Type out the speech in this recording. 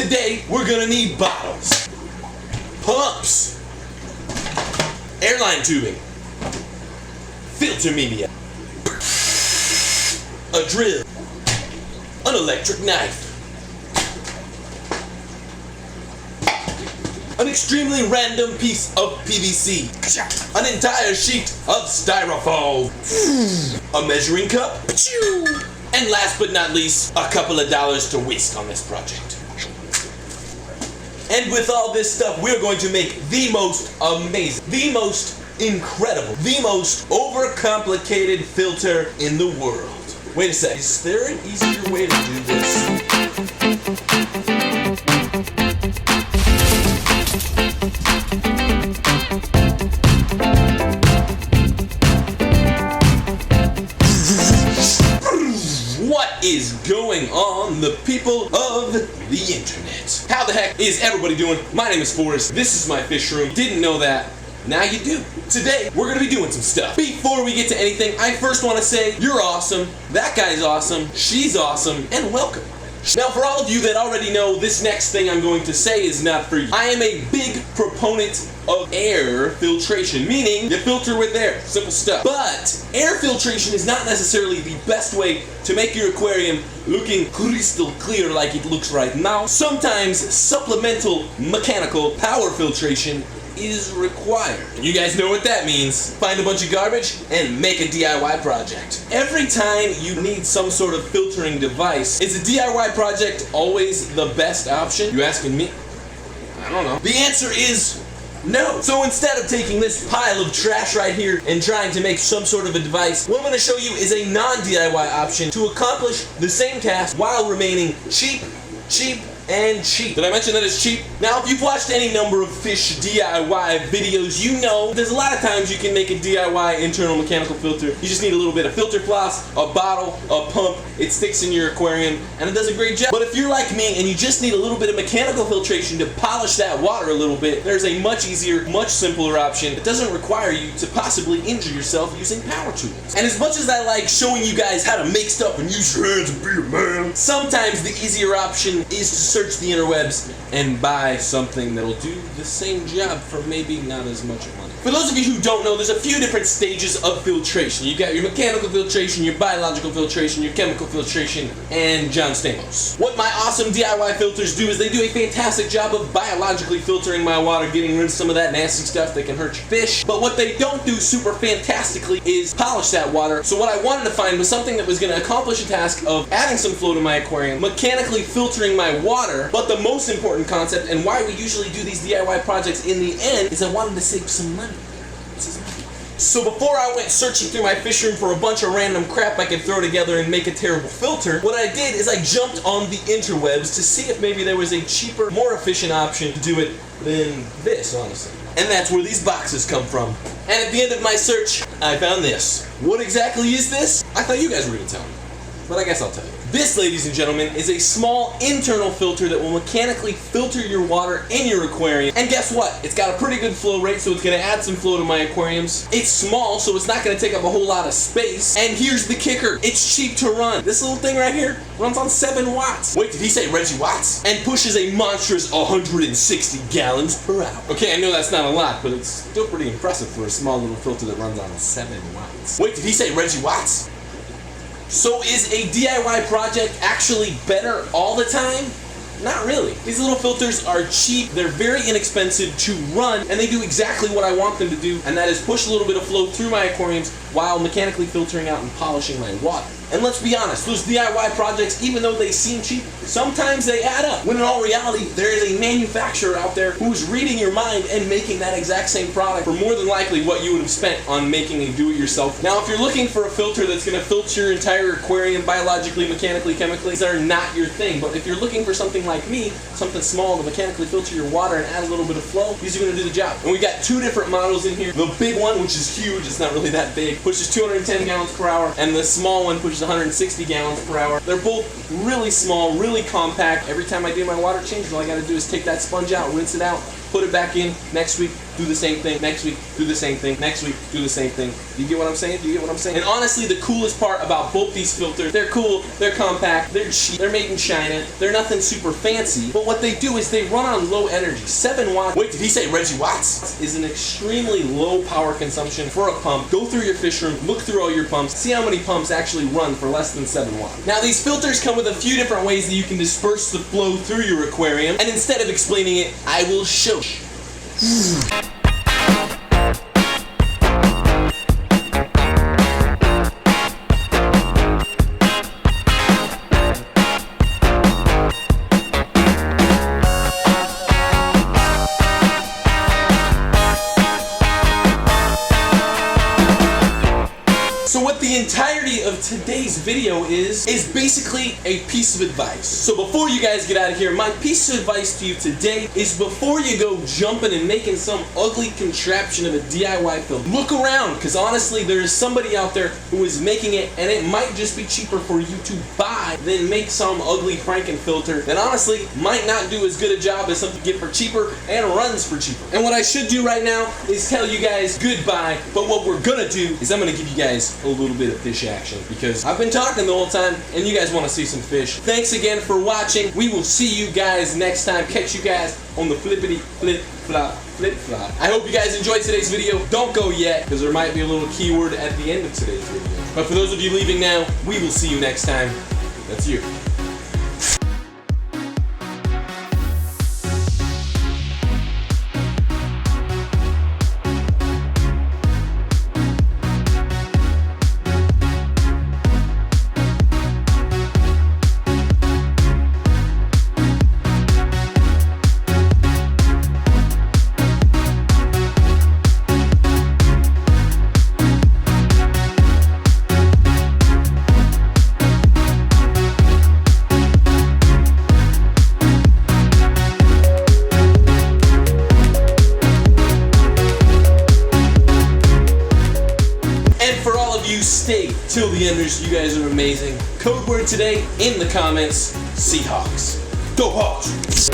Today, we're gonna need bottles, pumps, airline tubing, filter media, a drill, an electric knife, an extremely random piece of PVC, an entire sheet of styrofoam, a measuring cup, and last but not least, a couple of dollars to waste on this project. And with all this stuff, we're going to make the most amazing, the most incredible, the most overcomplicated filter in the world. Wait a sec, is there an easier way to do this? What is going on, the people of the internet? How the heck is everybody doing? My name is Forrest. This is my fish room. Didn't know that. Now you do. Today, we're gonna be doing some stuff. Before we get to anything, I first wanna say, you're awesome, that guy's awesome, she's awesome, and welcome. Now, for all of you that already know, this next thing I'm going to say is not for you. I am a big proponent of air filtration, meaning you filter with air, simple stuff. But air filtration is not necessarily the best way to make your aquarium looking crystal clear like it looks right now. Sometimes supplemental mechanical power filtration is required. And you guys know what that means. Find a bunch of garbage and make a DIY project. Every time you need some sort of filtering device, is a DIY project always the best option? You asking me? I don't know. The answer is no. So instead of taking this pile of trash right here and trying to make some sort of a device, what I'm going to show you is a non-DIY option to accomplish the same task while remaining cheap, and cheap. Did I mention that it's cheap? Now, if you've watched any number of fish DIY videos, you know there's a lot of times you can make a DIY internal mechanical filter. You just need a little bit of filter floss, a bottle, a pump. It sticks in your aquarium, and it does a great job. But if you're like me and you just need a little bit of mechanical filtration to polish that water a little bit, there's a much easier, much simpler option that doesn't require you to possibly injure yourself using power tools. And as much as I like showing you guys how to make stuff and use your hands and be a man, sometimes the easier option is to search the interwebs and buy something that'll do the same job for maybe not as much money. For those of you who don't know, there's a few different stages of filtration. You got your mechanical filtration, your biological filtration, your chemical filtration, and John Stamos. What my awesome DIY filters do is they do a fantastic job of biologically filtering my water, getting rid of some of that nasty stuff that can hurt your fish. But what they don't do super fantastically is polish that water. So what I wanted to find was something that was going to accomplish a task of adding some flow to my aquarium, mechanically filtering my water, but the most important concept and why we usually do these DIY projects in the end is I wanted to save some money. So before I went searching through my fish room for a bunch of random crap I could throw together and make a terrible filter, what I did is I jumped on the interwebs to see if maybe there was a cheaper, more efficient option to do it than this, honestly. And that's where these boxes come from. And at the end of my search, I found this. What exactly is this? I thought you guys were going to tell me, but I guess I'll tell you. This, ladies and gentlemen, is a small internal filter that will mechanically filter your water in your aquarium. And guess what? It's got a pretty good flow rate, so it's going to add some flow to my aquariums. It's small, so it's not going to take up a whole lot of space. And here's the kicker. It's cheap to run. This little thing right here runs on 7 watts. Wait, did he say Reggie Watts? And pushes a monstrous 160 gallons per hour. Okay, I know that's not a lot, but it's still pretty impressive for a small little filter that runs on 7 watts. Wait, did he say Reggie Watts? So is a DIY project actually better all the time? Not really. These little filters are cheap, they're very inexpensive to run, and they do exactly what I want them to do, and that is push a little bit of flow through my aquariums while mechanically filtering out and polishing my water. And let's be honest, those DIY projects, even though they seem cheap, sometimes they add up. When in all reality, there is a manufacturer out there who's reading your mind and making that exact same product for more than likely what you would have spent on making a do-it-yourself. Now, if you're looking for a filter that's going to filter your entire aquarium biologically, mechanically, chemically, these are not your thing. But if you're looking for something like me, something small to mechanically filter your water and add a little bit of flow, these are going to do the job. And we got 2 different models in here. The big one, which is huge, it's not really that big, pushes 210 gallons per hour, and the small one pushes 160 gallons per hour. They're both really small, really compact. Every time I do my water change, all I gotta do is take that sponge out, rinse it out, put it back in. Next week, do the same thing. Next week, do the same thing. Next week, do the same thing. Do you get what I'm saying? Do you get what I'm saying? And honestly, the coolest part about both these filters, they're cool, they're compact, they're cheap, they're made in China, they're nothing super fancy, but what they do is they run on low energy. 7 watts. Wait, did he say Reggie Watts? Is an extremely low power consumption for a pump. Go through your fish room, look through all your pumps, see how many pumps actually run for less than 7 watts. Now, these filters come with a few different ways that you can disperse the flow through your aquarium, and instead of explaining it, I will show you. So what the entirety of today's video is basically a piece of advice. So before you guys get out of here, my piece of advice to you today is before you go jumping and making some ugly contraption of a DIY filter, look around, because honestly there is somebody out there who is making it, and it might just be cheaper for you to buy than make some ugly Franken filter that honestly might not do as good a job as something you get for cheaper and runs for cheaper. And what I should do right now is tell you guys goodbye, but what we're gonna do is I'm gonna give you guys a little bit of fish action, because I've been talking the whole time and you guys want to see some fish. Thanks again for watching. We will see you guys next time. Catch you guys on the flippity flip flop flip flop. I hope you guys enjoyed today's video. Don't go yet, because there might be a little keyword at the end of today's video. But for those of you leaving now, we will see you next time. That's you. You stay till the enders. You guys are amazing. Code word today in the comments: Seahawks. Go Hawks!